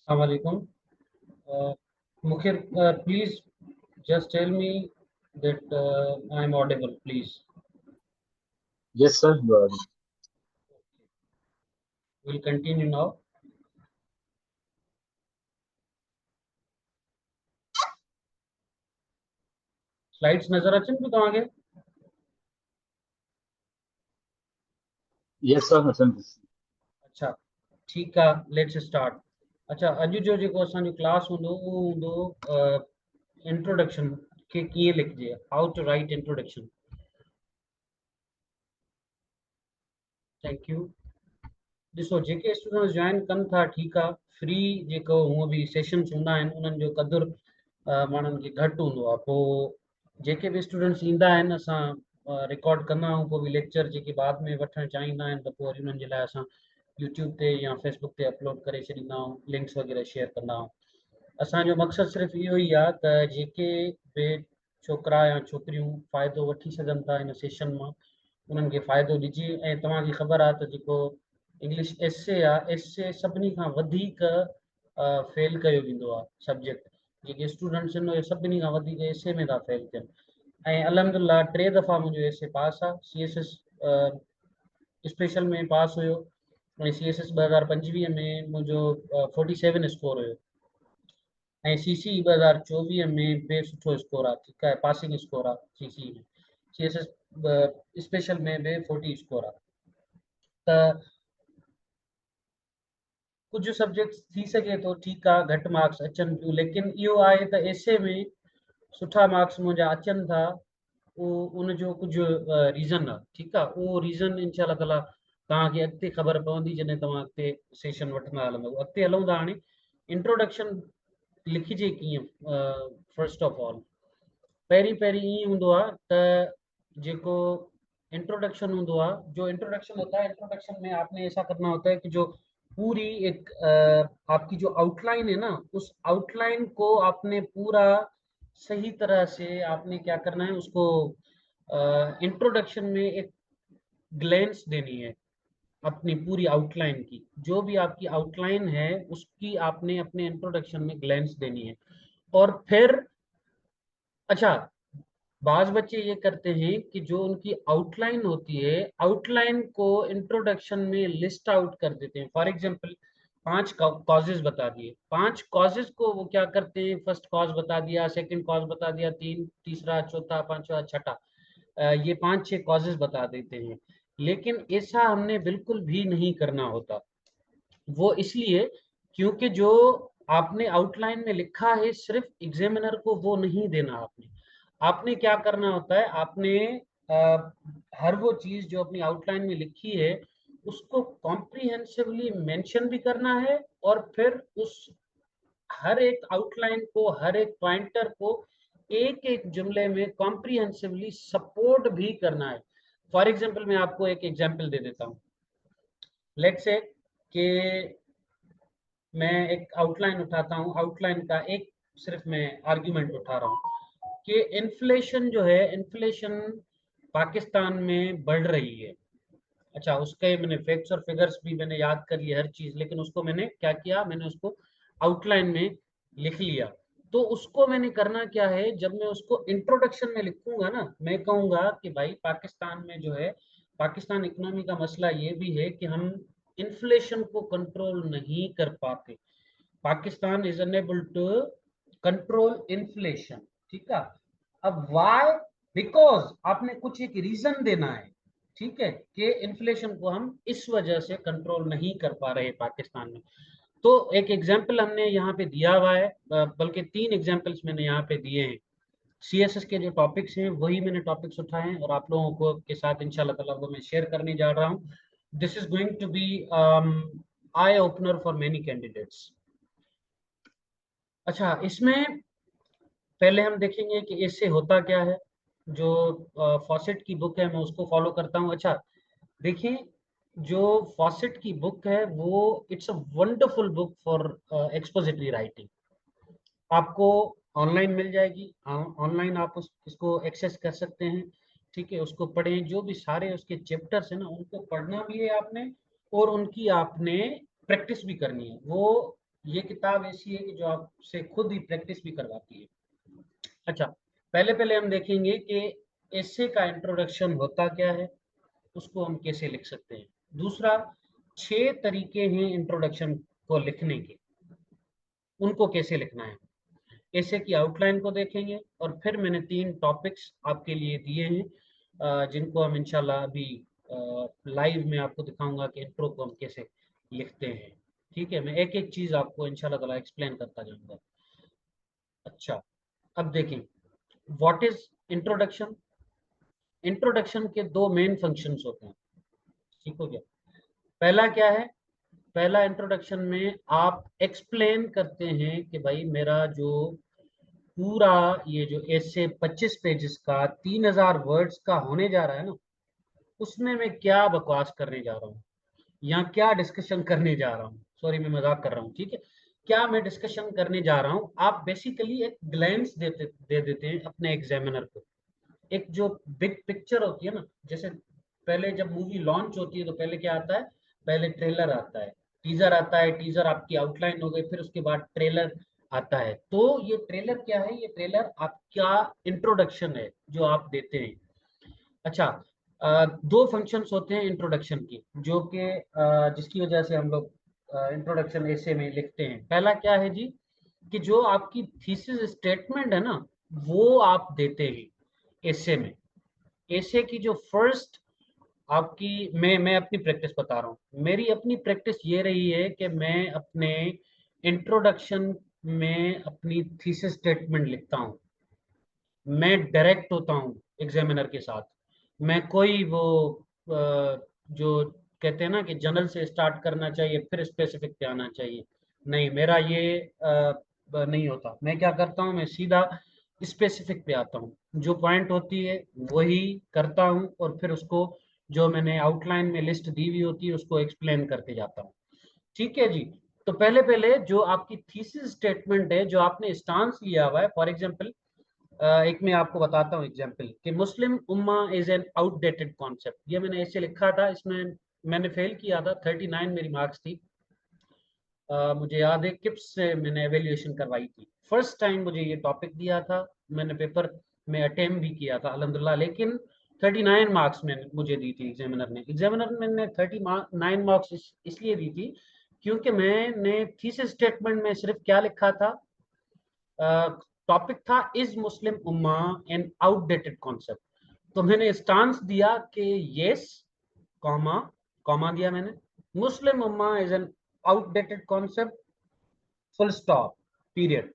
Assalamu alaikum. Mukhir, please just tell me that I am audible, please. Yes, sir. We'll continue now. Slides नजर अचन पियो तव्हांखे? Yes, sir. Hassan. अच्छा, ठीकु आहे, let's start. अच्छा, अॼु जो जेको असांजो क्लास हूंदो उहो हूंदो इंट्रोडक्शन खे कीअं लिखिजे, how to write introduction. Thank you. ॾिसो, जेके स्टूडेंट्स जॉइन कनि था ठीकु आहे, फ्री जेको हूअं बि सेशन्स हूंदा आहिनि उन्हनि जो क़दुरु माण्हुनि खे घटि हूंदो आहे। पोइ जेके बि स्टूडेंट्स ईंदा आहिनि असां रिकॉर्ड कंदा आहियूं, पोइ बि लेक्चर जेके बाद में वठणु चाहींदा आहिनि त पोइ वरी उन्हनि जे लाइ असां यूट्यूब ते या फेसबुक ते अपलोड करे छॾींदा आहियूं, लिंक्स वग़ैरह शेयर कंदा आहियूं। असांजो मक़सदु सिर्फ़ु इहो ई आहे त जेके बि छोकिरा या छोकिरियूं फ़ाइदो वठी सघनि था इन सेशन मां, उन्हनि खे फ़ाइदो ॾिजे। ऐं तव्हांखे ख़बर आहे त जेको इंग्लिश एसे आहे, एसे सभिनी खां वधीक फेल कयो वेंदो आहे सब्जेक्ट। जेके स्टूडेंट्स आहिनि उहे सभिनी खां वधीक एसे में था फेल थियनि। ऐं अल्हम्दुलिल्लाह 3 दफ़ा मुंहिंजो एसे पास आहे। CSS स्पेशल में पास हुयो ऐं CSS 2025 में मुंहिंजो 47 स्कोर हुयो ऐं CC 2024 में बि सुठो स्कोर आहे। ठीकु आहे, पासिंग स्कोर आहे CC में। CSS स्पेशल में बि 40 स्कोर आहे। त कुछ सब्जेक्ट्स थी सके तो ठीकु आहे, घटि मार्क्स अचनि पियूं, लेकिन इहो आहे त एसे में सुठा मार्क्स मुंहिंजा अचनि था। उहो उनजो कुझु रीज़न आहे। ठीकु आहे, उहो रीज़न इंशाल्लाह ताला तव्हांखे अॻिते ख़बर पवंदी जॾहिं तव्हां अॻिते सेशन वठंदा हलंदव। अॻिते हलूं था। हाणे इंट्रोडक्शन लिखिजे कीअं। फर्स्ट ऑफ ऑल पहिरीं पहिरीं ईअं हूंदो आहे त जेको इंट्रोडक्शन हूंदो आहे, जो इंट्रोडक्शन होता है, इंट्रोडक्शन में आपने ऐसा करना होता है कि जो पूरी एक आपकी जो आउटलाइन है ना, उस आउटलाइन को आपने पूरा सही तरह से आपने क्या करना है, उसको इंट्रोडक्शन में एक ग्लेंस देनी है अपनी पूरी आउटलाइन की। जो भी आपकी आउटलाइन है उसकी आपने अपने इंट्रोडक्शन में ग्लेंस देनी है। और फिर अच्छा, बाज बच्चे ये करते हैं कि जो उनकी आउटलाइन होती है, आउटलाइन को इंट्रोडक्शन में लिस्ट आउट कर देते हैं। फॉर एग्जांपल 5 कॉजेज बता दिए, 5 कॉजेज को वो क्या करते हैं, फर्स्ट कॉज बता दिया, सेकंड कॉज बता दिया, तीसरा, चौथा, पांचवा, छठा, ये 5-6 कॉजेज बता देते हैं। लेकिन ऐसा हमने बिल्कुल भी नहीं करना होता। वो इसलिए क्योंकि जो आपने आउटलाइन में लिखा है सिर्फ एग्जामिनर को वो नहीं देना। आपने आपने क्या करना होता है, आपने हर वो चीज जो अपनी आउटलाइन में लिखी है उसको कॉम्प्रिहेंसिवली मेंशन भी करना है, और फिर उस हर एक आउटलाइन को, हर एक पॉइंटर को एक एक जुमले में कॉम्प्रिहेंसिवली सपोर्ट भी करना है। फॉर एग्जाम्पल मैं आपको एक एग्जाम्पल दे देता हूँ। लेट्स से कि मैं एक आउटलाइन उठाता हूँ, आउटलाइन का एक सिर्फ मैं आर्ग्यूमेंट उठा रहा हूँ कि इन्फ्लेशन जो है, इन्फ्लेशन पाकिस्तान में बढ़ रही है। अच्छा, उसके मैंने फैक्ट्स और फिगर्स भी मैंने याद कर लिया हर चीज, लेकिन उसको मैंने क्या किया, मैंने उसको आउटलाइन में लिख लिया। तो उसको मैंने करना क्या है, जब मैं उसको इंट्रोडक्शन में लिखूंगा ना, मैं कहूंगा कि भाई पाकिस्तान में जो है, पाकिस्तान इकोनॉमी का मसला ये भी है कि हम इन्फ्लेशन को कंट्रोल नहीं कर पाते। Pakistan is unable to control inflation. ठीक है, अब वाई, बिकॉज आपने कुछ एक रीजन देना है। ठीक है, कि इन्फ्लेशन को हम इस वजह से कंट्रोल नहीं कर पा रहे पाकिस्तान में। तो एक एग्जाम्पल हमने यहाँ पे दिया हुआ है, बल्कि 3 एग्जाम्पल्स मैंने यहाँ पे दिए हैं। CSS के जो टॉपिक्स हैं वही मैंने टॉपिक्स उठाए हैं और आप लोगों को के साथ इंशाल्लाह ताला वो मैं शेयर करने जा रहा हूँ। This is going to be eye opener for many candidates. अच्छा, इसमें पहले हम देखेंगे कि इससे होता क्या है। जो फॉसेट की बुक है मैं उसको फॉलो करता हूँ। अच्छा, देखिए, जो फॉसेट की बुक है वो it's a wonderful book for expository writing. आपको ऑनलाइन मिल जाएगी, ऑनलाइन आप इसको एक्सेस कर सकते हैं। ठीक है, उसको पढ़ें, जो भी सारे उसके चैप्टर्स हैं ना उनको पढ़ना भी है आपने, और उनकी आपने प्रैक्टिस भी करनी है। वो ये किताब ऐसी है कि जो आपसे खुद ही प्रैक्टिस भी करवाती है। अच्छा, पहले पहले हम देखेंगे कि एसे का इंट्रोडक्शन होता क्या है, उसको हम कैसे लिख सकते हैं। दूसरा, 6 तरीके हैं इंट्रोडक्शन को लिखने के, उनको कैसे लिखना है। एसे की आउटलाइन को देखेंगे और फिर मैंने 3 टॉपिक्स आपके लिए दिए हैं, जिनको हम इंशाल्लाह अभी लाइव में आपको दिखाऊंगा कि इंट्रो को हम कैसे लिखते हैं। ठीक है, मैं एक एक चीज आपको इंशाल्लाह ताला एक्सप्लेन करता जाऊंगा। अच्छा, अब देखें, व्हाट इज इंट्रोडक्शन। इंट्रोडक्शन के 2 मेन फंक्शंस होते हैं, ठीक हो गया। पहला क्या है, पहला इंट्रोडक्शन में आप एक्सप्लेन करते हैं कि भाई मेरा जो पूरा ये जो ऐसे 25 पेजेस का 3000 वर्ड्स का होने जा रहा है ना, उसमें मैं क्या बकवास करने जा रहा हूँ या क्या डिस्कशन करने जा रहा हूँ। सॉरी, मैं मजाक कर रहा हूँ, ठीक है। क्या मैं डिस्कशन करने जा रहा हूँ, आप बेसिकली एक ग्लैंस दे देते हैं अपने एग्जामिनर को। एक जो बिग पिक्चर होती है ना, जैसे पहले जब मूवी लॉन्च होती है तो पहले क्या आता है, पहले ट्रेलर आता है, टीजर आता है, टीजर आपकी आउटलाइन हो गई, फिर उसके बाद ट्रेलर आता है। तो ये ट्रेलर क्या है, ये ट्रेलर आपका इंट्रोडक्शन है जो आप देते हैं। अच्छा, 2 फंक्शंस होते हैं इंट्रोडक्शन की, जो कि जिसकी वजह से हम लोग इंट्रोडक्शन ऐसे में लिखते हैं। पहला क्या है जी, कि जो आपकी थीसिस स्टेटमेंट है ना, वो आप देते हैं एसे में। एसे की जो फर्स्ट आपकी, मैं अपनी प्रैक्टिस बता रहा हूँ। मेरी अपनी प्रैक्टिस ये रही है कि मैं अपने इंट्रोडक्शन में अपनी थीसिस स्टेटमेंट लिखता हूँ। मैं डायरेक्ट होता हूँ एग्जामिनर के साथ। मैं कोई वो जो कहते हैं ना कि जनरल से स्टार्ट करना चाहिए फिर स्पेसिफिक पे आना चाहिए, नहीं, मेरा ये नहीं होता। मैं क्या करता हूँ, मैं सीधा स्पेसिफिक पे आता हूँ, जो पॉइंट होती है वही करता हूँ और फिर उसको जो मैंने आउटलाइन में लिस्ट दी हुई होती है उसको एक्सप्लेन करके जाता हूँ। ठीक है जी। तो पहले पहले जो आपकी थीसिस स्टेटमेंट है, जो आपने स्टांस लिया हुआ है, फॉर एग्जांपल एक मैं आपको बताता हूँ एग्जाम्पल कि मुस्लिम ummah is an outdated concept, ये मैंने ऐसे लिखा था। इसमें मैंने फेल किया था, 39 मेरी मार्क्स थी। मुझे याद है किप्स से मैंने एवेल्यूएशन करवाई थी। फर्स्ट टाइम मुझे ये टॉपिक दिया था, मैंने पेपर में अटेम्प्ट भी किया था अल्हम्दुलिल्लाह, लेकिन 39 मार्क्स में मुझे दी थी एग्जामिनर ने 39 मार्क्स इसलिए दी थी क्योंकि मैंने थीसिस स्टेटमेंट में सिर्फ क्या लिखा था, टॉपिक था is Muslim Umma N outdated concept. तो मैंने स्टांस दिया कि यस, कॉमा, कॉमा दिया मैंने, Muslim ummah is an outdated concept, full stop, period.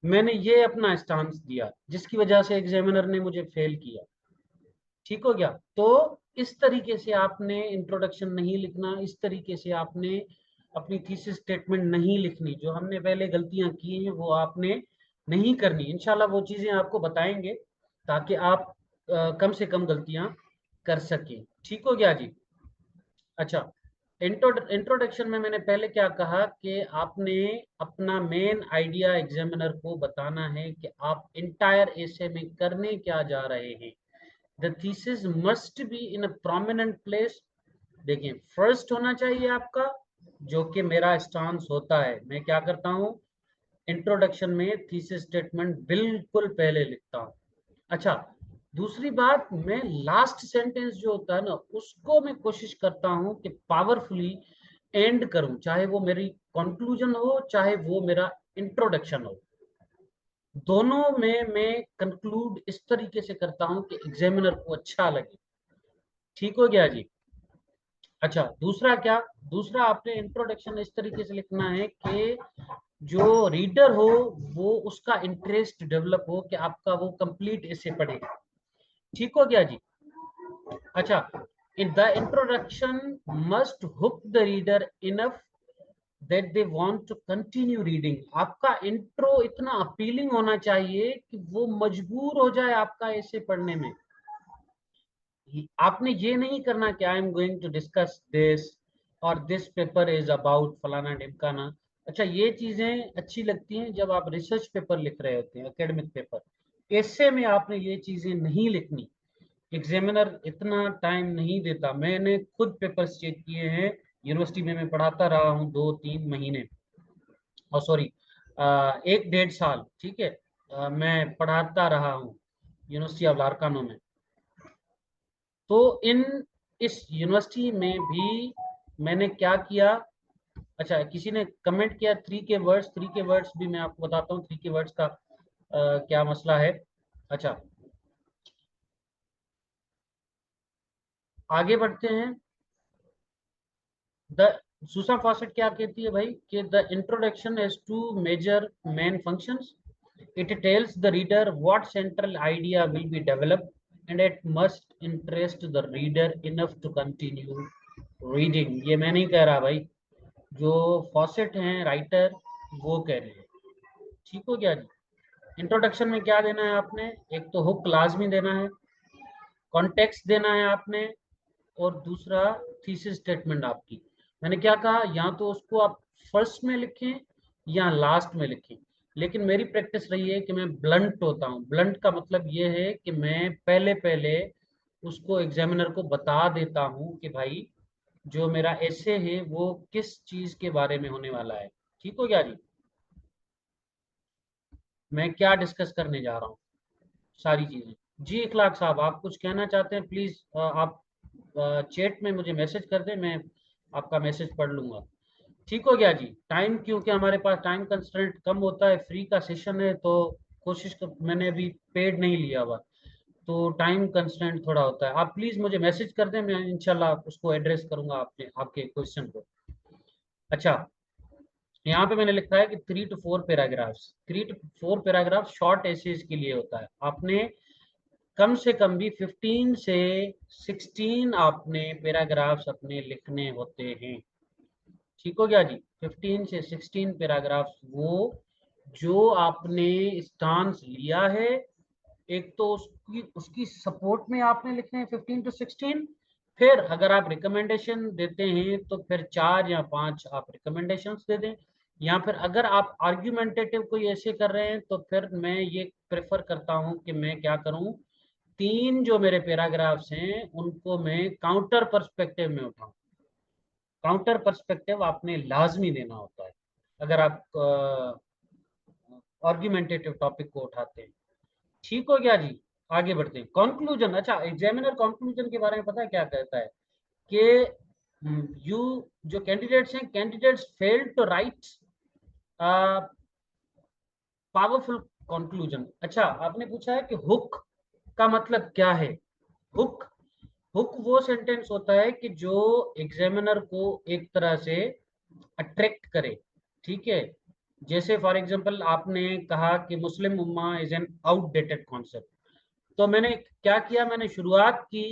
मैंने ये अपना स्टांस दिया जिसकी वजह से एग्जामिनर ने मुझे फेल किया। ठीक हो गया। तो इस तरीके से आपने इंट्रोडक्शन नहीं लिखना, इस तरीके से आपने अपनी थीसिस स्टेटमेंट नहीं लिखनी। जो हमने पहले गलतियां की हैं वो आपने नहीं करनी। इंशाल्लाह वो चीजें आपको बताएंगे ताकि आप कम से कम गलतियां कर सकें। ठीक हो गया जी। अच्छा, इंट्रोडक्शन में मैंने पहले क्या कहा कि आपने अपना मेन आइडिया एग्जामिनर को बताना है कि आप इंटायर एसे में करने क्या जा रहे हैं। The thesis must be in a prominent place। देखिए, फर्स्ट होना चाहिए आपका, जो कि मेरा स्टांस होता है। मैं क्या करता हूँ, इंट्रोडक्शन में थीसिस स्टेटमेंट बिल्कुल पहले लिखता हूँ। अच्छा, दूसरी बात, मैं लास्ट सेंटेंस जो होता है ना, उसको मैं कोशिश करता हूँ कि पावरफुली एंड करूं, चाहे वो मेरी कंक्लूजन हो चाहे वो मेरा इंट्रोडक्शन हो। दोनों में मैं कंक्लूड इस तरीके से करता हूं कि एग्जामिनर को अच्छा लगे। ठीक हो गया जी। अच्छा, दूसरा क्या, दूसरा आपने इंट्रोडक्शन इस तरीके से लिखना है कि जो रीडर हो वो उसका इंटरेस्ट डेवलप हो कि आपका वो कंप्लीट ऐसे पढ़े। ठीक हो गया जी। अच्छा, in the introduction must hook the reader enough that they want to continue reading. आपका इंट्रो इतना अपीलिंग होना चाहिए कि वो मजबूर हो जाए आपका ऐसे पढ़ने में। आपने ये नहीं करना कि I am going to discuss this और दिस पेपर इज अबाउट फलाना ढिमकाना। अच्छा, ये चीजें अच्छी लगती हैं जब आप रिसर्च पेपर लिख रहे होते हैं, एकेडमिक पेपर। ऐसे में आपने ये चीजें नहीं लिखनी, एग्जामिनर इतना टाइम नहीं देता। मैंने खुद पेपर्स चेक किए हैं, यूनिवर्सिटी में मैं पढ़ाता रहा हूँ 2-3 महीने। और सॉरी 1 डेढ़ साल, ठीक है, मैं पढ़ाता रहा हूँ यूनिवर्सिटी ऑफ लारकानो में। तो इस यूनिवर्सिटी में भी मैंने क्या किया, अच्छा किसी ने कमेंट किया 3 के वर्ड्स भी मैं आपको बताता हूँ 3 के वर्ड्स का क्या मसला है। अच्छा आगे बढ़ते हैं। द सुसा फॉसेट क्या कहती है भाई कि the introduction has two major main functions, it tells the reader what central idea will be developed and it must interest the reader enough to continue reading। ये मैं नहीं कह रहा भाई, जो फॉसेट हैं राइटर वो कह रहे हैं। ठीक हो गया जी। इंट्रोडक्शन में क्या देना है आपने, एक तो हुक लाजमी देना है, कॉन्टेक्स्ट देना है आपने, और दूसरा थीसिस स्टेटमेंट आपकी। मैंने क्या कहा, या तो उसको आप फर्स्ट में लिखें या लास्ट में लिखें, लेकिन मेरी प्रैक्टिस रही है कि मैं ब्लंट होता हूँ। ब्लंट का मतलब ये है कि मैं पहले पहले उसको एग्जामिनर को बता देता हूँ कि भाई जो मेरा एसे है वो किस चीज के बारे में होने वाला है। ठीक हो गया जी, मैं क्या डिस्कस करने जा रहा हूँ, सारी चीजें। जी इखलाक साहब आप कुछ कहना चाहते हैं, प्लीज आप चैट में मुझे मैसेज कर दें, मैं आपका मैसेज पढ़ लूंगा। ठीक हो गया जी। टाइम क्योंकि हमारे पास टाइम कंस्ट्रेंट कम होता है, फ्री का सेशन है तो मैंने अभी पेड नहीं लिया हुआ, तो टाइम कंस्ट्रेंट थोड़ा होता है। आप प्लीज मुझे मैसेज कर दें, मैं इंशाल्लाह उसको एड्रेस करूंगा आपने आपके क्वेश्चन को। अच्छा यहाँ पे मैंने लिखा है कि 3 to 4 paragraphs, 3 to 4 paragraph short essays के लिए होता है। आपने कम से कम भी 15 से 16 आपने पैराग्राफ्स अपने लिखने होते हैं। ठीक हो गया जी, 15 से 16 पैराग्राफ्स वो जो आपने स्टांस लिया है, एक तो उसकी उसकी सपोर्ट में आपने लिखने हैं 15 to 16। फिर अगर आप रिकमेंडेशन देते हैं तो फिर 4 या 5 आप रिकमेंडेशंस दे दें, या फिर अगर आप आर्ग्यूमेंटेटिव कोई ऐसे कर रहे हैं तो फिर मैं ये प्रेफर करता हूं कि मैं क्या करूं, 3 जो मेरे पैराग्राफ्स हैं उनको मैं काउंटर पर्सपेक्टिव में उठाऊं। काउंटर पर्सपेक्टिव आपने लाजमी देना होता है अगर आप आर्ग्यूमेंटेटिव टॉपिक को उठाते हैं। ठीक हो गया जी। आगे बढ़ते हैं, कंक्लूजन। अच्छा एग्जामिनर कंक्लूजन के बारे में पता है क्या कहता है कि यू जो कैंडिडेट्स हैं, candidates fail to write powerful conclusion. अच्छा आपने पूछा है कि हुक का मतलब क्या है। हुक हुक वो सेंटेंस होता है कि जो एग्जामिनर को एक तरह से अट्रैक्ट करे। ठीक है, जैसे फॉर एग्जांपल आपने कहा कि मुस्लिम ummah is an outdated concept, तो मैंने क्या किया, मैंने शुरुआत की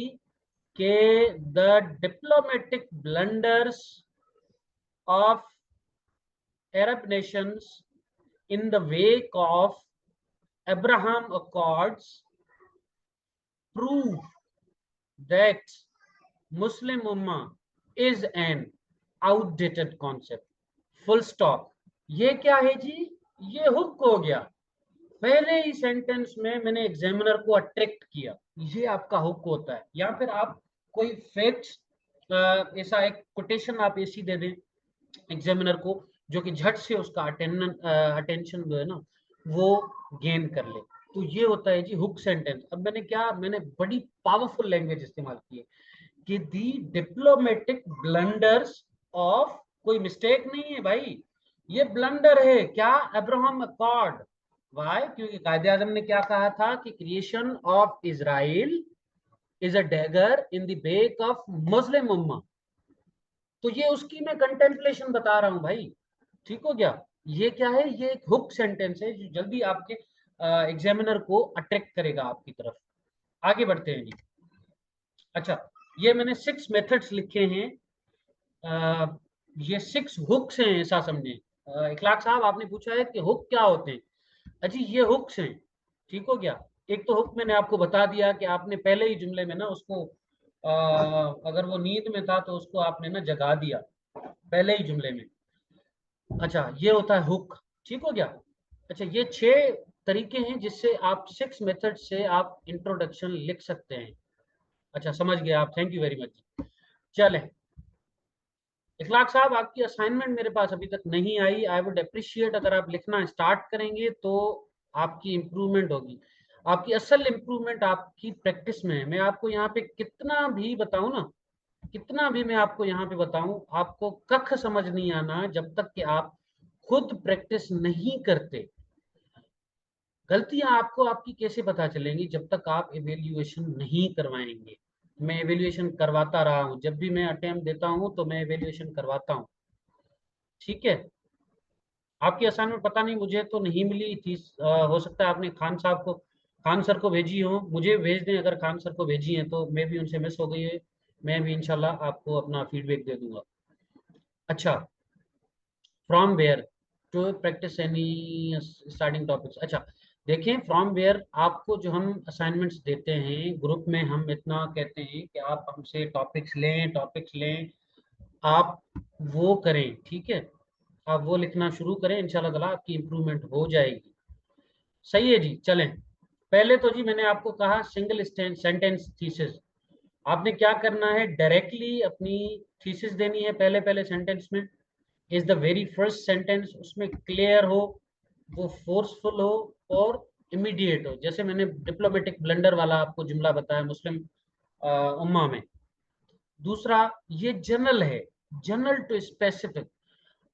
कि the diplomatic blunders of Arab Nations in the wake of Abraham accords prove that Muslim Ummah is an outdated concept, full stop। ये क्या है जी, ये हुक हो गया। पहले ही सेंटेंस में मैंने एग्जामिनर को अट्रैक्ट किया, ये आपका हुक होता है। या फिर आप कोई फैक्ट्स, ऐसा एक कोटेशन आप ऐसी दे दें एग्जामिनर को जो कि झट से उसका अटेंशन जो है ना वो गेन कर ले, तो ये होता है जी हुक सेंटेंस। अब मैंने बड़ी पावरफुल लैंग्वेज इस्तेमाल की है कि दी डिप्लोमेटिक ब्लंडर्स ऑफ, कोई मिस्टेक नहीं है भाई, ये ब्लंडर है क्या, अब्राहम अकॉर्ड। वाई, क्योंकि कायदे आजम ने क्या कहा था कि creation of Israel is a dagger in the back of Muslim ummah, तो ये उसकी मैं कंटेम्पलेशन बता रहा हूं भाई। ठीक हो गया, ये क्या है, ये एक हुक सेंटेंस है जो जल्दी आपके एग्जामिनर को अट्रैक्ट करेगा आपकी तरफ। आगे बढ़ते हैं जी। अच्छा ये मैंने 6 मेथड्स लिखे हैं, अ, ये 6 हुक्स हैं ऐसा समझें। इखलाक साहब आपने पूछा है कि हुक क्या होते हैं। अजी ये हुक्स हैं। ठीक हो गया, एक तो हुक मैंने आपको बता दिया कि आपने पहले ही जुमले में ना उसको अगर वो नींद में था तो उसको आपने ना जगा दिया पहले ही जुमले में। अच्छा ये होता है हुक। ठीक हो गया। अच्छा ये 6 तरीके हैं जिससे आप 6 मेथड से आप इंट्रोडक्शन लिख सकते हैं। अच्छा समझ गए आप, थैंक यू वेरी मच। चलें इखलाक साहब, आपकी असाइनमेंट मेरे पास अभी तक नहीं आई। आई वुड अप्रिशिएट अगर आप लिखना स्टार्ट करेंगे तो आपकी इम्प्रूवमेंट होगी। आपकी असल इम्प्रूवमेंट आपकी प्रैक्टिस में है। मैं आपको यहाँ पे कितना भी बताऊं ना, कितना भी मैं आपको यहाँ पे बताऊं, आपको कख समझ नहीं आना जब तक कि आप खुद प्रैक्टिस नहीं करते। गलतियां आपको आपकी कैसे पता चलेंगी जब तक आप एवेल्युएशन नहीं करवाएंगे। मैं एवेल्युएशन करवाता रहा हूं, जब भी मैं अटेम्प्ट देता हूं तो मैं एवेल्युएशन करवाता हूं। ठीक है। आपकी असाइनमेंट पता नहीं, मुझे तो नहीं मिली थी। हो सकता है आपने खान साहब को, खान सर को भेजी हो। मुझे भेज दें, अगर खान सर को भेजी है तो मैं भी उनसे मिस हो गई है। मैं भी इंशाल्लाह आपको अपना फीडबैक दे दूंगा। अच्छा, from where to practice any starting topics. अच्छा, देखें, फ्रॉम वेयर आपको जो हम असाइनमेंट्स देते हैं ग्रुप में, हम इतना कहते हैं कि आप हमसे टॉपिक्स लें, टॉपिक्स लें। आप वो करें, ठीक है। आप वो लिखना शुरू करें, इंशाल्लाह ताला आपकी इंप्रूवमेंट हो जाएगी। सही है जी, चलें। पहले तो जी मैंने आपको कहा सिंगल सेंटेंस थीसिस। आपने क्या करना है, डायरेक्टली अपनी थीसिस देनी है पहले पहले सेंटेंस में। Is the very first sentence उसमें क्लियर हो, वो फोर्सफुल हो और इमीडिएट हो। जैसे मैंने डिप्लोमेटिक ब्लंडर वाला आपको जुमला बताया मुस्लिम उम्मा में। दूसरा, ये जनरल है, जनरल टू स्पेसिफिक।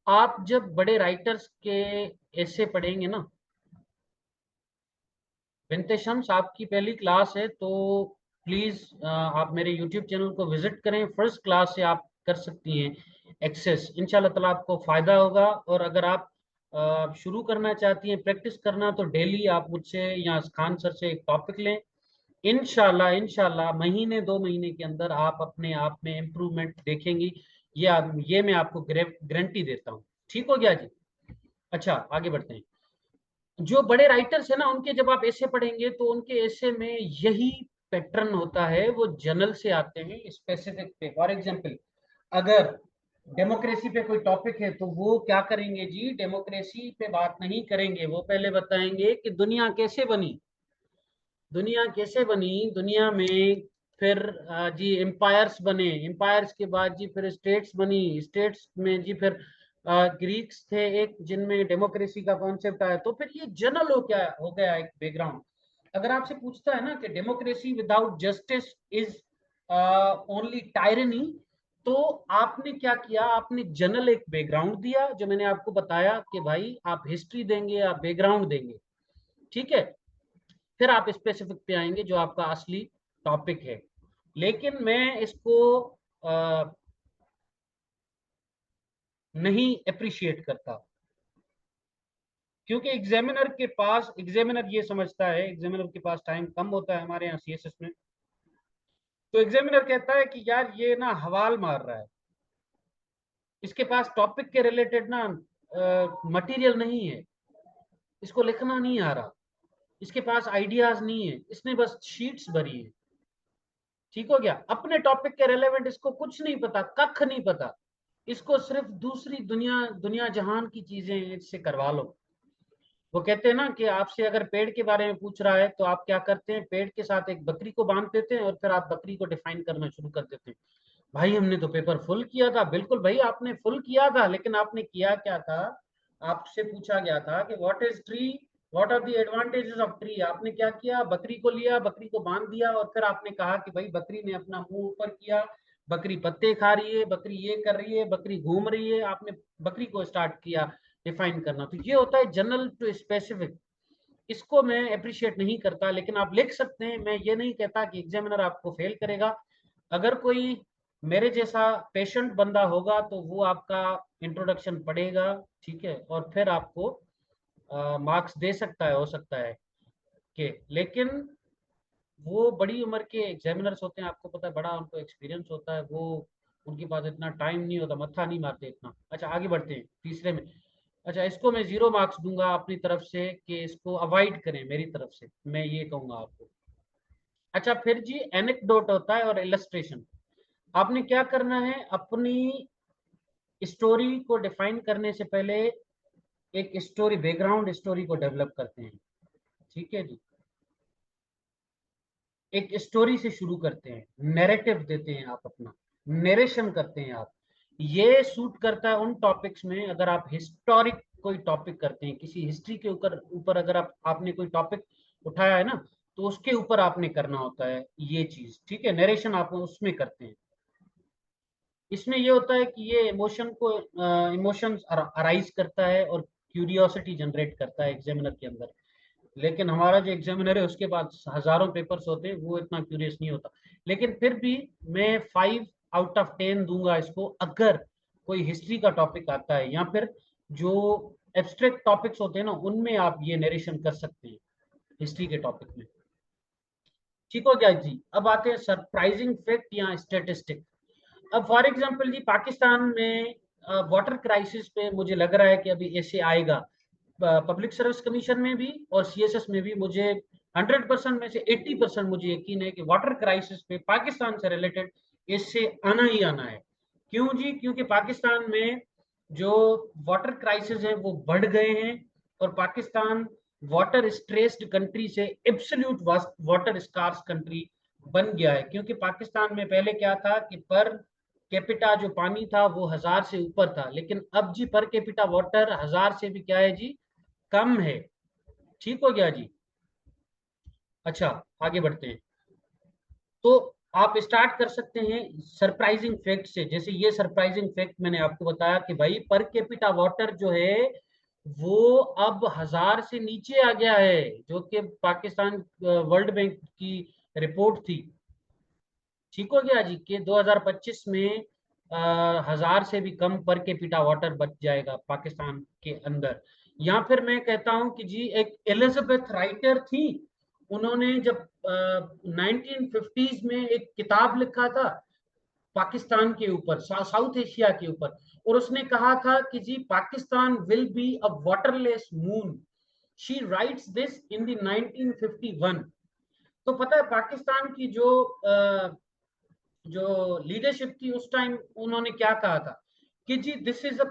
आप जब बड़े राइटर्स के ऐसे पढ़ेंगे ना, बिनते शम्स आपकी पहली क्लास है तो प्लीज आप मेरे यूट्यूब चैनल को विजिट करें। फर्स्ट क्लास से आप कर सकती हैं एक्सेस, इंशाल्लाह ताला आपको फायदा होगा। और अगर आप शुरू करना चाहती हैं प्रैक्टिस करना, तो डेली आप मुझसे या खान सर से एक टॉपिक लें। इंशाल्लाह इंशाल्लाह महीने 2 महीने के अंदर आप अपने आप में इम्प्रूवमेंट देखेंगी। ये मैं आपको गारंटी देता हूँ। ठीक हो गया जी। अच्छा, आगे बढ़ते हैं। जो बड़े राइटर्स है ना, उनके जब आप ऐसे पढ़ेंगे तो उनके ऐसे में यही पैटर्न होता है, वो जनरल से आते हैं स्पेसिफिक पे। फॉर एग्जांपल, अगर डेमोक्रेसी पे कोई टॉपिक है तो वो क्या करेंगे जी, डेमोक्रेसी पे बात नहीं करेंगे, वो पहले बताएंगे कि दुनिया कैसे बनी। दुनिया कैसे बनी, दुनिया में फिर जी एम्पायर्स बने, एम्पायर्स के बाद जी फिर स्टेट्स बनी, स्टेट्स में जी फिर ग्रीक्स थे एक जिनमें डेमोक्रेसी का कॉन्सेप्ट आया। तो फिर ये जनरल हो गया एक बैकग्राउंड। अगर आपसे पूछता है ना कि democracy without justice is only tyranny, तो आपने क्या किया, आपने जनरल एक बैकग्राउंड दिया, जो मैंने आपको बताया कि भाई आप हिस्ट्री देंगे, आप बैकग्राउंड देंगे। ठीक है। फिर आप स्पेसिफिक पे आएंगे जो आपका असली टॉपिक है। लेकिन मैं इसको नहीं अप्रिशिएट करता, क्योंकि एग्जामिनर ये समझता है, एग्जामिनर के पास टाइम कम होता है हमारे यहाँ सीएसएस में। तो एग्जामिनर कहता है कि यार ये ना हवाल मार रहा है, इसके पास टॉपिक के रिलेटेड ना मटेरियल नहीं है, इसको लिखना नहीं आ रहा, इसके पास आइडियाज नहीं है, इसने बस शीट्स भरी है। ठीक हो गया, अपने टॉपिक के रेलेवेंट इसको कुछ नहीं पता, कख नहीं पता। इसको सिर्फ दूसरी दुनिया दुनिया जहान की चीजें इससे करवा लो। वो कहते हैं ना कि आपसे अगर पेड़ के बारे में पूछ रहा है तो आप क्या करते हैं, पेड़ के साथ एक बकरी को बांध देते हैं और फिर आप बकरी को डिफाइन करना शुरू कर देते हैं। भाई हमने तो पेपर फुल किया था। बिल्कुल भाई, आपने फुल किया था, लेकिन आपने किया क्या था, आपसे पूछा गया था कि what is tree, what are the advantages of tree. आपने क्या किया, बकरी को लिया, बकरी को बांध दिया और फिर आपने कहा कि भाई बकरी ने अपना मुंह ऊपर किया, बकरी पत्ते खा रही है, बकरी ये कर रही है, बकरी घूम रही है। आपने बकरी को स्टार्ट किया डिफाइन करना। तो ये होता है जनरल टू स्पेसिफिक। इसको मैं अप्रिशिएट नहीं करता, लेकिन आप लिख सकते हैं। मैं ये नहीं कहता कि एग्जामिनर आपको फेल करेगा। अगर कोई मेरे जैसा पेशेंट बंदा होगा तो वो आपका इंट्रोडक्शन पढ़ेगा, ठीक है, और फिर आपको मार्क्स दे सकता है, हो सकता है कि। लेकिन वो बड़ी उम्र के एग्जामिनर्स होते हैं, आपको पता है, बड़ा उनको एक्सपीरियंस होता है, वो उनके पास इतना टाइम नहीं होता, मत्था नहीं मारते इतना। अच्छा, आगे बढ़ते हैं तीसरे में। अच्छा, इसको मैं 0 मार्क्स दूंगा अपनी तरफ से कि इसको अवॉइड करें, मेरी तरफ से मैं ये कहूंगा आपको। अच्छा, फिर जी एनेक्डोट होता है और इलस्ट्रेशन। आपने क्या करना है, अपनी स्टोरी को डिफाइन करने से पहले एक स्टोरी, बैकग्राउंड स्टोरी को डेवलप करते हैं। ठीक है जी, एक स्टोरी से शुरू करते हैं, नैरेटिव देते हैं आप अपना, नरेशन करते हैं आप। ये सूट करता है उन टॉपिक्स में, अगर आप हिस्टोरिक कोई टॉपिक करते हैं, किसी हिस्ट्री के ऊपर अगर आपने कोई टॉपिक उठाया है ना, तो उसके ऊपर आपने करना होता है ये चीज, ठीक है, नरेशन आप उसमें करते हैं। इसमें ये होता है कि ये इमोशंस अराइज करता है और क्यूरियोसिटी जनरेट करता है एग्जामिनर के अंदर। लेकिन हमारा जो एग्जामिनर है उसके पास हजारों पेपर्स होते हैं, वो इतना क्यूरियस नहीं होता। लेकिन फिर भी मैं 5 आउट ऑफ 10 दूंगा इसको, अगर कोई हिस्ट्री का टॉपिक आता है या फिर जो एब्स्ट्रैक्ट टॉपिक्स होते हैं ना, उनमें आप ये नरेशन कर सकते हैं हिस्ट्री के टॉपिक में। ठीक हो गया जी। अब आते हैं सरप्राइजिंग फैक्ट या स्टेटिस्टिक। अब फॉर एग्जांपल जी, पाकिस्तान में वाटर क्राइसिस पे मुझे लग रहा है कि अभी ऐसे आएगा, पब्लिक सर्विस कमीशन में भी और सीएसएस में भी मुझे 100% में से 80% मुझे यकीन है कि वाटर क्राइसिस पे पाकिस्तान से रिलेटेड इससे आना ही आना है। क्यों जी? क्योंकि पाकिस्तान में जो वाटर क्राइसिस है वो बढ़ गए हैं, और पाकिस्तान वाटर स्ट्रेस्ड कंट्री से एब्सोल्यूट वाटर स्कार्स कंट्री बन गया है। क्योंकि पाकिस्तान में पहले क्या था कि पर कैपिटा जो पानी था वो 1000 से ऊपर था, लेकिन अब जी पर कैपिटा वाटर 1000 से भी क्या है जी, कम है। ठीक हो गया जी। अच्छा, आगे बढ़ते हैं। तो आप स्टार्ट कर सकते हैं सरप्राइजिंग फैक्ट से। जैसे ये सरप्राइजिंग फैक्ट मैंने आपको बताया कि भाई पर कैपिटा वाटर जो है वो अब 1000 से नीचे आ गया है, जो कि पाकिस्तान वर्ल्ड बैंक की रिपोर्ट थी। ठीक हो गया जी, कि 2025 में 1000 से भी कम पर कैपिटा वाटर बच जाएगा पाकिस्तान के अंदर। या फिर मैं कहता हूं कि जी, एक एलिजाबेथ राइटर थी, उन्होंने जब 1950s में एक किताब लिखा था पाकिस्तान के ऊपर, साउथ एशिया के ऊपर, और उसने कहा था कि जी Pakistan will be a waterless moon. She writes this in the 1951। तो पता है पाकिस्तान की जो लीडरशिप थी उस टाइम, उन्होंने क्या कहा था कि जी this is a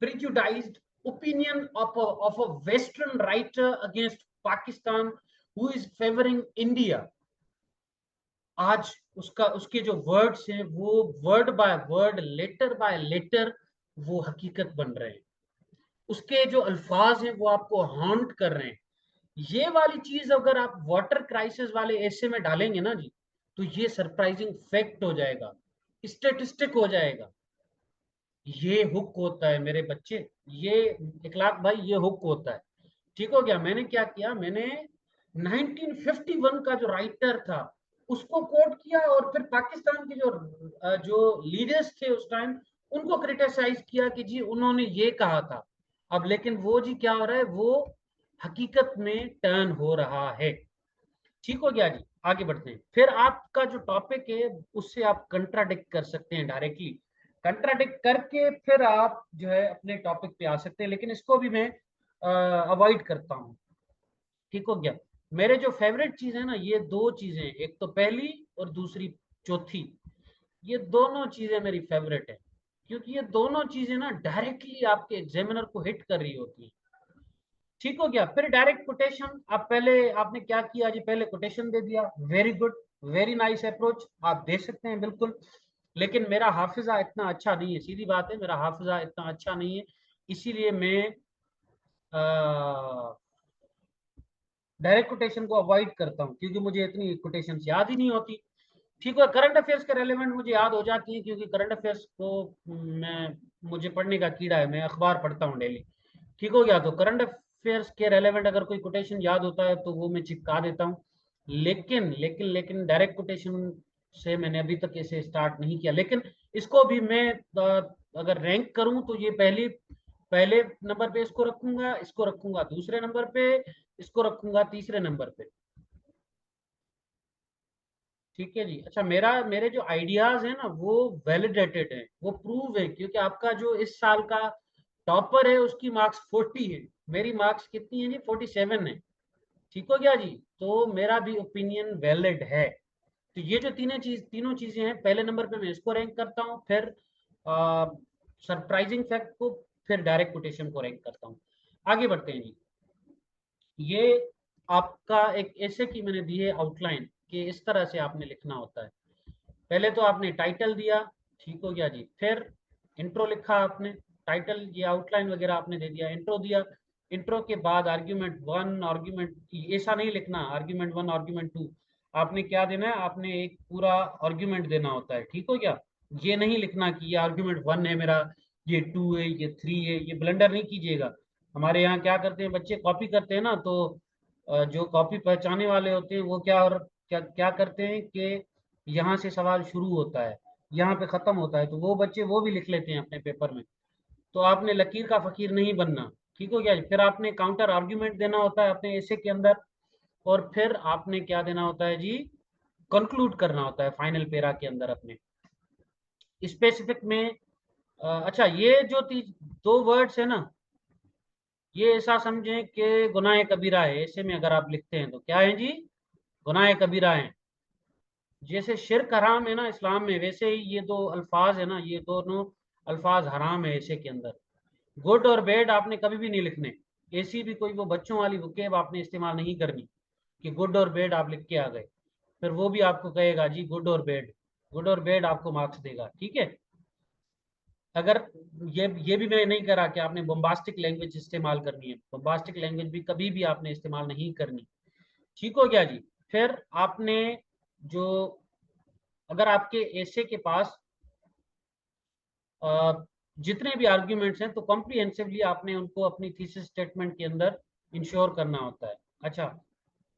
prejudiced opinion of a western writer against Pakistan who is favouring India. आज उसके जो वर्ड्स हैं वो word by word, letter by letter वो हकीकत बन रहे हैं। उसके जो अल्फाज हैं वो आपको हॉन्ट कर रहे हैं। ये वाली चीज अगर आप वाटर क्राइसिस वाले ऐसे में डालेंगे ना जी, तो ये सरप्राइजिंग फैक्ट हो जाएगा, स्टेटिस्टिक हो जाएगा। ये हुक होता है मेरे बच्चे, ये इखलाक भाई, ये हुक होता है। ठीक हो गया। मैंने क्या किया, मैंने 1951 का जो राइटर था उसको कोट किया, और फिर पाकिस्तान के जो लीडर्स थे उस टाइम, उनको क्रिटिसाइज किया कि जी उन्होंने ये कहा था। अब लेकिन वो जी क्या हो रहा है, वो हकीकत में टर्न हो रहा है। ठीक हो गया जी। आगे बढ़ते हैं। फिर आपका जो टॉपिक है उससे आप कंट्राडिक्ट कर सकते हैं डायरेक्टली, कंट्राडिक्ट करके फिर आप जो है अपने टॉपिक पे आ सकते हैं, लेकिन इसको भी मैं अवॉइड करता हूँ। ठीक हो गया। मेरे जो फेवरेट चीज है ना, ये दो चीजें, एक तो पहली और दूसरी चौथी, ये दोनों चीजें मेरी फेवरेट है, क्योंकि ये दोनों चीजें ना डायरेक्टली आपके एग्जामिनर को हिट कर रही होती है। ठीक हो गया। फिर डायरेक्ट कोटेशन, आप पहले आपने क्या किया जी, पहले कोटेशन दे दिया, very good, very nice approach, आप दे सकते हैं बिल्कुल। लेकिन मेरा हाफिजा इतना अच्छा नहीं है, सीधी बात है, मेरा हाफिजा इतना अच्छा नहीं है, इसीलिए मैं डायरेक्ट कोटेशन को अवॉइड करता हूँ, क्योंकि मुझे इतनी कोटेशन याद ही नहीं होती। ठीक है, करंट अफेयर्स के रेलेवेंट मुझे याद हो जाती है, क्योंकि करंट अफेयर्स को मैं मुझे पढ़ने का कीड़ा है, मैं अखबार पढ़ता हूँ डेली। ठीक हो गया। तो करंट अफेयर्स के रेलेवेंट अगर कोई कोटेशन याद होता है तो वो मैं चिपका देता हूँ। लेकिन डायरेक्ट कोटेशन से मैंने अभी तक इसे स्टार्ट नहीं किया। लेकिन इसको भी मैं अगर रैंक करूं तो ये पहले नंबर पे इसको रखूंगा, इसको रखूंगा दूसरे नंबर पे, इसको रखूंगा तीसरे नंबर पे। ठीक है जी। अच्छा, मेरे जो आइडियाज है ना वो वैलिडेटेड है, वो प्रूव है, क्योंकि आपका जो इस साल का टॉपर है उसकी मार्क्स 40 है, मेरी मार्क्स कितनी है जी, 47 है। ठीक हो गया जी। तो मेरा भी ओपिनियन वैलिड है। तो ये जो तीनों चीजें हैं, पहले नंबर पे मैं इसको रैंक करता हूँ, फिर सरप्राइजिंग फैक्ट को, फिर डायरेक्ट कोटेशन को रैंक करता हूँ। आगे बढ़ते हैं जी। ये आपका एक ऐसे की मैंने दी है आउटलाइन कि इस तरह से आपने लिखना होता है। पहले तो आपने टाइटल दिया, ठीक हो गया जी। फिर इंट्रो लिखा आपने, टाइटल ये आउटलाइन वगैरह आपने दे दिया, इंट्रो दिया। इंट्रो के बाद आर्ग्यूमेंट 1, आर्ग्यूमेंट, ऐसा नहीं लिखना आर्ग्यूमेंट 1 आर्ग्यूमेंट 2, आपने क्या देना है, आपने एक पूरा आर्ग्यूमेंट देना होता है। ठीक हो गया। ये नहीं लिखना कि ये आर्ग्यूमेंट 1 है मेरा, ये 2 है, ये 3 है, ये ब्लंडर नहीं कीजिएगा। हमारे यहाँ क्या करते हैं बच्चे, कॉपी करते हैं ना, तो जो कॉपी पहचाने वाले होते हैं वो क्या, और क्या क्या करते हैं कि यहाँ से सवाल शुरू होता है, यहाँ पे खत्म होता है, तो वो बच्चे वो भी लिख लेते हैं अपने पेपर में। तो आपने लकीर का फकीर नहीं बनना। ठीक हो गया। फिर आपने काउंटर आर्ग्यूमेंट देना होता है अपने ऐसे के अंदर, और फिर आपने क्या देना होता है जी, कंक्लूड करना होता है फाइनल पेरा के अंदर अपने स्पेसिफिक में। अच्छा, ये जो दो वर्ड्स है ना, ये ऐसा समझें कि गुनाह कबीरा है, ऐसे में अगर आप लिखते हैं तो क्या है जी, गुनाह कबीरा है। जैसे शिर्क हराम है ना इस्लाम में, वैसे ही ये दो अल्फाज है ना, ये दोनों अल्फाज हराम है ऐसे के अंदर। गुड और बैड आपने कभी भी नहीं लिखने, ऐसी भी कोई वो बच्चों वाली वकेब आपने इस्तेमाल नहीं करनी कि गुड और बैड आप लिख के आ गए, फिर वो भी आपको कहेगा जी गुड और बैड, गुड और बैड आपको मार्क्स देगा। ठीक है। अगर ये भी मैं नहीं करा कि आपने बोम्बास्टिक लैंग्वेज इस्तेमाल करनी है, बोम्बास्टिक लैंग्वेज भी कभी भी आपने इस्तेमाल नहीं करनी। ठीक हो गया जी। फिर आपने जो, अगर आपके ऐसे के पास जितने भी आर्ग्यूमेंट्स हैं तो कॉम्प्रिहेंसिवली आपने उनको अपनी थीसिस स्टेटमेंट के अंदर इंश्योर करना होता है। अच्छा,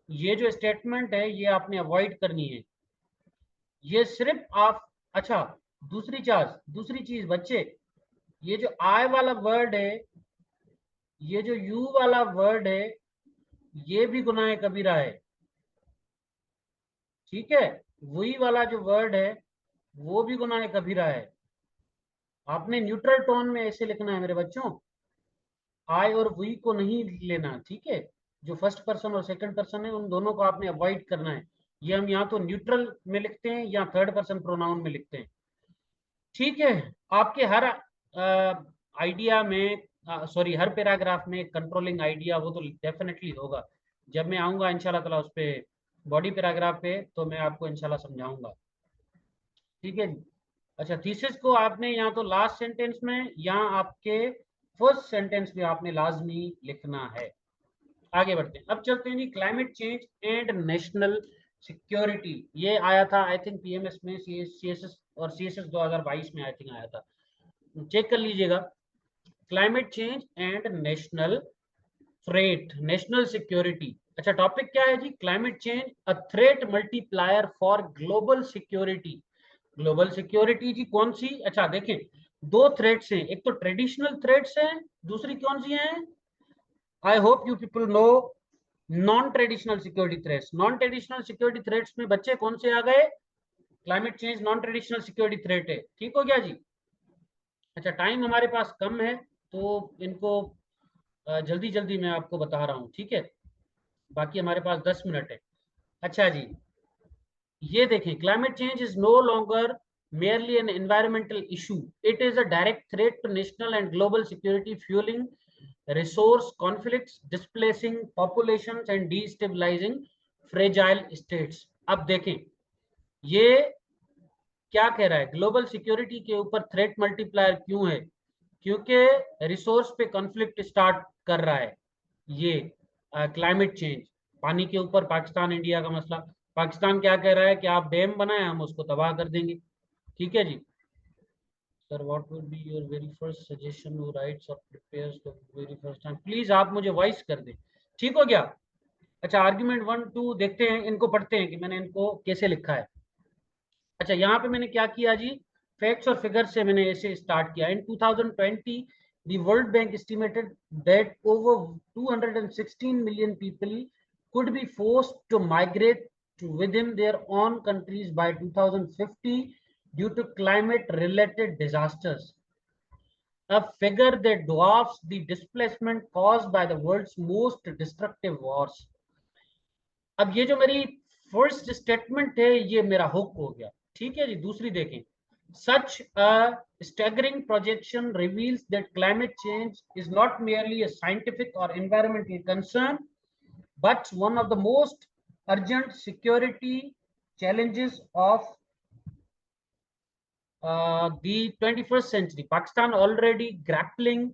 ये जो स्टेटमेंट है ये आपने अवॉइड करनी है, ये सिर्फ आप, अच्छा, दूसरी चीज बच्चे, ये जो आई वाला वर्ड है, ये जो यू वाला वर्ड है, ये भी गुनाह कबीरा है। ठीक है। वही वाला जो वर्ड है वो भी गुनाह कबीरा है। आपने न्यूट्रल टोन में ऐसे लिखना है मेरे बच्चों, आई और वी को नहीं लेना। ठीक है। जो फर्स्ट पर्सन और सेकंड पर्सन है उन दोनों को आपने अवॉइड करना है। ये हम या तो न्यूट्रल में लिखते हैं या थर्ड पर्सन प्रोनाउन में लिखते हैं। ठीक है। आपके हर आइडिया में, सॉरी, हर पैराग्राफ में कंट्रोलिंग आइडिया वो तो डेफिनेटली होगा। जब मैं आऊंगा इंशाल्लाह ताला उस पे, बॉडी पैराग्राफ पे, तो मैं आपको इंशाल्लाह समझाऊंगा। ठीक है जी। अच्छा, थीसिस को आपने या तो लास्ट सेंटेंस में या आपके फर्स्ट सेंटेंस में आपने लाजमी लिखना है। आगे बढ़ते हैं, अब चलते हैं जी, climate change and national security. ये आया था आई थिंक पीएमएस में, सीएसएस और सीएसएस 2022 में आई थिंक आया था, चेक कर लीजिएगा। Climate change and national threat, national security. अच्छा, टॉपिक क्या है जी, climate change a threat multiplier for global security. Global security जी कौन सी, अच्छा देखें, दो थ्रेट्स हैं, एक तो ट्रेडिशनल थ्रेट्स हैं, दूसरी कौन सी हैं, I hope you people know non traditional security threats. Non traditional security threats में बच्चे कौन से आ गए, climate change non traditional security threat है। ठीक हो गया जी। अच्छा, टाइम हमारे पास कम है तो इनको जल्दी जल्दी मैं आपको बता रहा हूँ। ठीक है, बाकी हमारे पास 10 मिनट है। अच्छा जी, ये देखें, climate change is no longer merely an environmental issue. It is a direct threat to national and global security, fueling resource conflicts, displacing populations and destabilizing fragile states. अब देखें, ये क्या कह रहा है, ग्लोबल सिक्योरिटी के ऊपर थ्रेट मल्टीप्लायर क्यों है, क्योंकि रिसोर्स पे कॉन्फ्लिक्ट स्टार्ट कर रहा है ये क्लाइमेट चेंज। पानी के ऊपर पाकिस्तान इंडिया का मसला, पाकिस्तान क्या कह रहा है कि आप डैम बनाए हम उसको तबाह कर देंगे। ठीक है जी। Sir what would be your very first suggestion, who writes और prepares the very first time, please आप मुझे वॉइस कर दें। ठीक हो गया। अच्छा, आर्ग्यूमेंट 1 2 देखते हैं, इनको पढ़ते हैं कि मैंने इनको कैसे लिखा है। अच्छा, यहाँ पे मैंने क्या किया जी, फैक्ट्स और फिगर्स से मैंने ऐसे स्टार्ट किया। इन 2020 the World Bank estimated that over 216 million people could be forced to migrate to within their own countries by 2050 due to climate related disasters, a figure that dwarfs the displacement caused by the world's most destructive wars. अब ये जो मेरी first statement है ये मेरा hook हो गया। ठीक है जी। दूसरी देखें, such a staggering projection reveals that climate change is not merely a scientific or environmental concern but one of the most urgent security challenges of the 21st century. Pakistan already grappling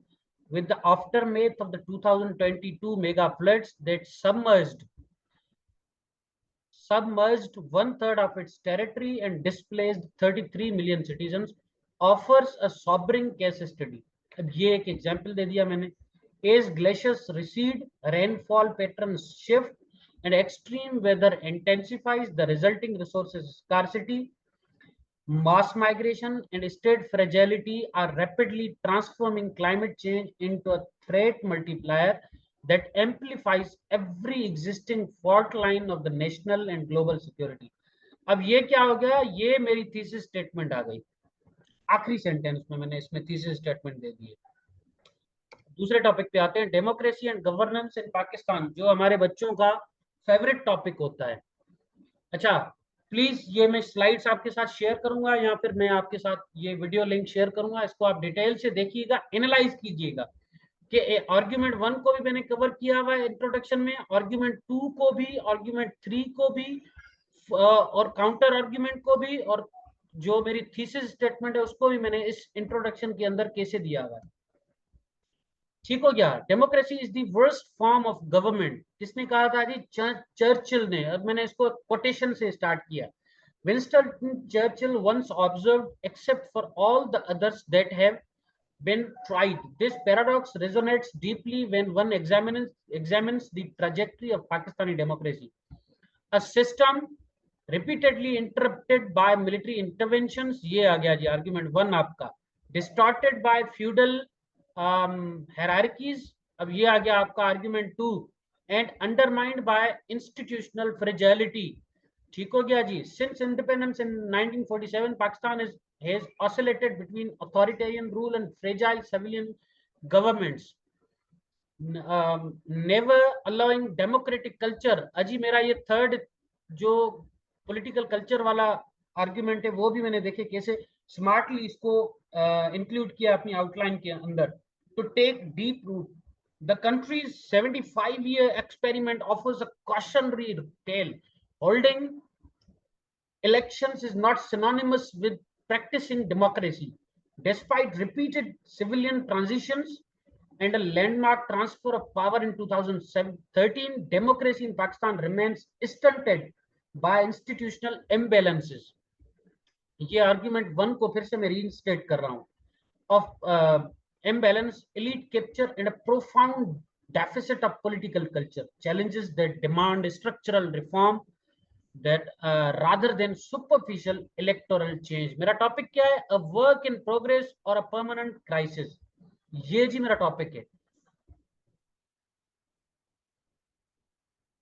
with the aftermath of the 2022 mega floods that submerged one-third of its territory and displaced 33 million citizens, offers a sobering case study. अब ये एक example दे दिया मैंने. As glaciers recede, rainfall patterns shift, and extreme weather intensifies, the resulting resources scarcity, mass migration, and state fragility are rapidly transforming climate change into a threat multiplier that amplifies every existing fault line of the national and global security. अब ये क्या हो गया, ये मेरी thesis statement आ गई आखिरी sentence में, मैंने इसमें थीसिस स्टेटमेंट दे दी है. दूसरे टॉपिक पे आते हैं, डेमोक्रेसी एंड गवर्नेंस इन पाकिस्तान, जो हमारे बच्चों का फेवरेट टॉपिक होता है. अच्छा, प्लीज ये मैं स्लाइड्स आपके साथ शेयर करूंगा या फिर मैं आपके साथ ये वीडियो लिंक शेयर करूंगा, इसको आप डिटेल से देखिएगा, एनालाइज कीजिएगा कि आर्ग्यूमेंट 1 को भी मैंने कवर किया हुआ है इंट्रोडक्शन में, आर्ग्यूमेंट 2 को भी, आर्ग्यूमेंट 3 को भी, और काउंटर आर्ग्यूमेंट को भी, और जो मेरी थीसिस स्टेटमेंट है उसको भी मैंने इस इंट्रोडक्शन के अंदर कैसे दिया हुआ है. ठीक हो गया. Democracy is the worst form of government, किसने कहा था जी? चर्चिल ने. अब मैंने इसको कोटेशन से स्टार्ट किया. Winston Churchill once observed, except for all the others that have been tried. This paradox resonates deeply when one examines the trajectory of Pakistani democracy. A system repeatedly interrupted by military interventions, ये आ गया जी argument 1 आपका. Distorted by feudal hierarchies, अब ये आ गया आपका argument 2. And undermined by institutional fragility. ठीक हो गया जी. Since independence in 1947, Pakistan has oscillated between authoritarian rule and fragile civilian governments, never allowing democratic culture. अजी मेरा ये थर्ड जो पॉलिटिकल कल्चर वाला आर्ग्यूमेंट है वो भी मैंने देखे कैसे स्मार्टली इसको इंक्लूड किया अपनी आउटलाइन के अंदर. To take deep root, the country's 75-year experiment offers a cautionary tale. Holding elections is not synonymous with practicing democracy. Despite repeated civilian transitions and a landmark transfer of power in 2013, democracy in Pakistan remains stunted by institutional imbalances. ये argument 1 को फिर से मैं reinstate कर रहा हूं. Of imbalance, elite capture, and a profound deficit of political culture, challenges that demand structural reform that rather than superficial electoral change. मेरा topic क्या है? A work in progress or a permanent crisis. ये जी मेरा topic है.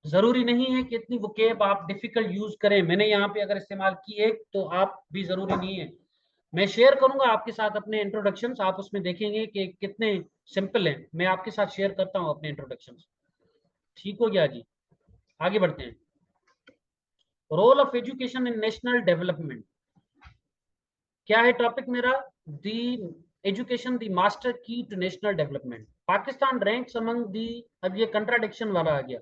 जरूरी नहीं है कि इतनी वोकेब आप डिफिकल्ट यूज करें. मैंने यहाँ पे अगर इस्तेमाल की है तो आप भी जरूरी नहीं है. मैं शेयर करूंगा आपके साथ अपने इंट्रोडक्शंस, आप उसमें देखेंगे कि कितने सिंपल हैं. मैं आपके साथ शेयर करता हूं अपने इंट्रोडक्शंस. ठीक हो गया जी. आगे बढ़ते हैं. Role of education in national development. क्या है टॉपिक मेरा? The education the master key to national development. Pakistan ranks among the, अब ये कंट्राडिक्शन वाला आ गया,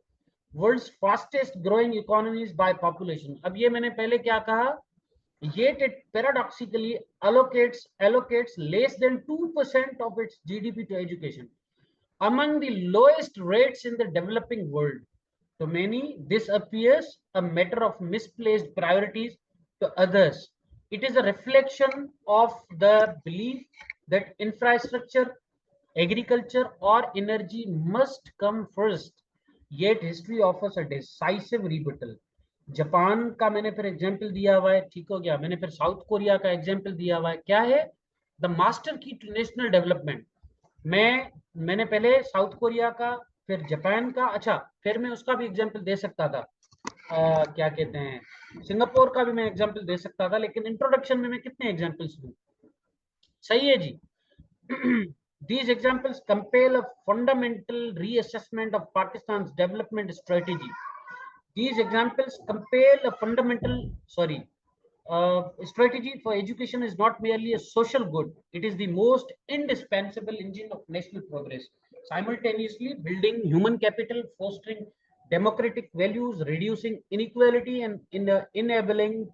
world's fastest growing economies by population. अब ये मैंने पहले क्या कहा, yet it paradoxically allocates less than 2% of its GDP to education, among the lowest rates in the developing world. To many, this appears a matter of misplaced priorities. To others, it is a reflection of the belief that infrastructure, agriculture, or energy must come first. Yet history offers a decisive rebuttal. Japan का मैंने फिर example दिया हुआ है. ठीक हो गया. मैंने फिर साउथ कोरिया का एग्जाम्पल दिया हुआ है. क्या है? The master key to national development. मैंने पहले साउथ कोरिया का, फिर जापान का, अच्छा फिर मैं उसका भी एग्जाम्पल दे सकता था, क्या कहते हैं, सिंगापुर का भी मैं एग्जाम्पल दे सकता था, लेकिन इंट्रोडक्शन में मैं कितने एग्जाम्पल्स दूं? सही है जी. These examples compel a fundamental reassessment of Pakistan's development strategy. These examples compel a fundamental, strategy for education is not merely a social good, it is the most indispensable engine of national progress, simultaneously building human capital, fostering democratic values, reducing inequality, and enabling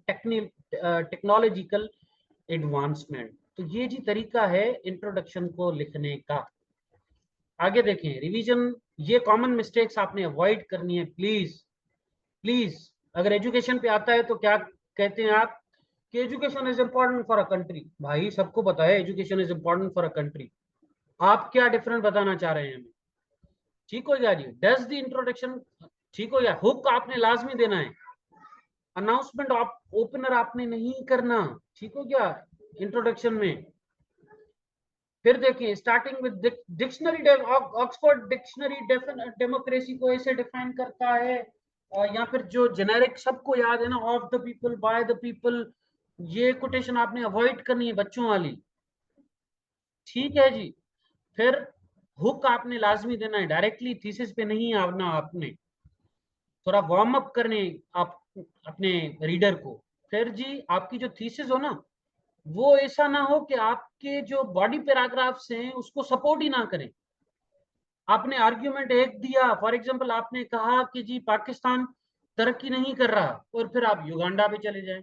technological advancement. तो ये जी तरीका है introduction को लिखने का। आगे देखें, revision, ये कॉमन मिस्टेक्स आपने अवॉइड करनी है प्लीज प्लीज। अगर एजुकेशन पे आता है तो क्या कहते हैं आप कि education is important for a country. भाई सबको पता है education is important for a country, आप क्या डिफरेंट बताना चाह रहे हैं हमें? ठीक हो गया जी, डज द इंट्रोडक्शन, ठीक हो गया। हुक आपने लाजमी देना है, अनाउंसमेंट ओपनर आपने नहीं करना, ठीक हो गया इंट्रोडक्शन में। फिर देखिए, starting with dictionary, Oxford dictionary democracy को ऐसे डिफाइन करता है, या फिर जो जेनेरिक सबको याद है ना, of the people by the people, ये कोटेशन आपने अवॉइड करनी है बच्चों वाली, ठीक है जी। फिर हुक आपने लाजमी देना है, डायरेक्टली थीसिस पे नहीं आना, आपने थोड़ा वार्म अप करने आप अपने रीडर को। फिर जी आपकी जो थीसिस हो ना, वो ऐसा ना हो कि आपके जो बॉडी पैराग्राफ्स हैं उसको सपोर्ट ही ना करें। आपने आर्ग्यूमेंट एक दिया, फॉर एग्जांपल आपने कहा कि जी पाकिस्तान तरक्की नहीं कर रहा, और फिर आप युगांडा पे चले जाएं,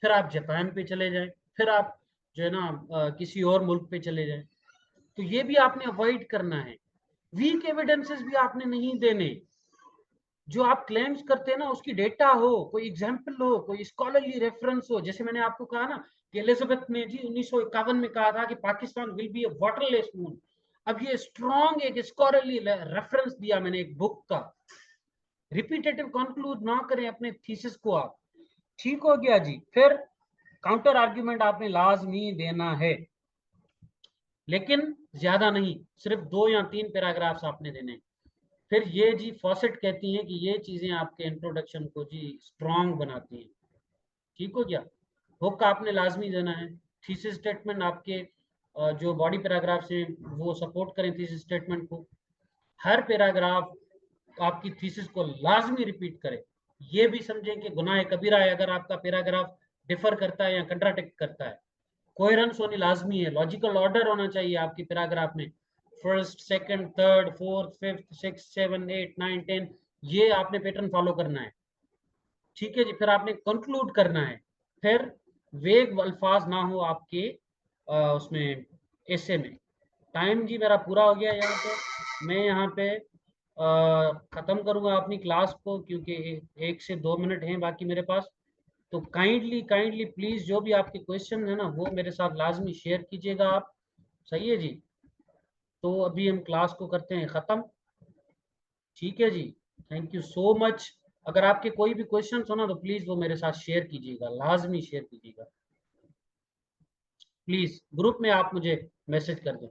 फिर आप जापान पे चले जाएं, फिर आप जो है ना किसी और मुल्क पे चले जाएं। तो ये भी आपने अवॉइड करना है। वीक एविडेंसेस भी आपने नहीं देने। जो आप क्लेम्स करते हैं ना उसकी डेटा हो, कोई एग्जाम्पल हो, कोई स्कॉलरली रेफरेंस हो। जैसे मैंने आपको कहा ना कि एलिजाबेथ ने जी 1951 में कहा था कि Pakistan will be a waterless moon. अब ये स्ट्रॉन्ग एक स्कॉलरली रेफरेंस दिया मैंने एक बुक का। रिपीटेटिव कंक्लूड ना करें अपने थीसिस को आप, ठीक हो गया जी। फिर काउंटर आर्ग्यूमेंट आपने लाजमी देना है, लेकिन ज्यादा नहीं, सिर्फ 2 या 3 पैराग्राफ्स आपने देने। फिर ये जी फॉसेट कहती हैं कि ये चीजें आपके इंट्रोडक्शन को जी स्ट्रॉन्ग बनाती हैं, ठीक हो गया। हुक आपने लाजमी देना है। थीसिस स्टेटमेंट आपके जो बॉडी पैराग्राफ्स हैं वो सपोर्ट करें थीसिस स्टेटमेंट को। हर पैराग्राफ आपकी थीसिस को लाजमी रिपीट करे। ये भी समझें कि गुनाह कबीरा है अगर आपका पैराग्राफ डिफर करता है या कंट्राडिक्ट करता है। कोहेरेंस होनी लाजमी है, लॉजिकल ऑर्डर होना चाहिए आपकी पैराग्राफ में, first second third fourth fifth six seven eight nine ten, ये आपने पैटर्न फॉलो करना है, ठीक है जी। फिर आपने कंक्लूड करना है। फिर वेग अल्फाज ना हो आपके उसमें ऐसे में। टाइम जी मेरा पूरा हो गया यहाँ पे, मैं यहाँ पे ख़त्म करूँगा अपनी क्लास को, क्योंकि 1 से 2 मिनट हैं बाकी मेरे पास। तो काइंडली काइंडली प्लीज़ जो भी आपके क्वेश्चन है ना वो मेरे साथ लाजमी शेयर कीजिएगा आप, सही है जी। तो अभी हम क्लास को करते हैं ख़त्म, ठीक है जी। Thank you so much. अगर आपके कोई भी क्वेश्चन हो ना तो प्लीज़ वो मेरे साथ शेयर कीजिएगा, लाजमी शेयर कीजिएगा प्लीज़। ग्रुप में आप मुझे मैसेज कर दें।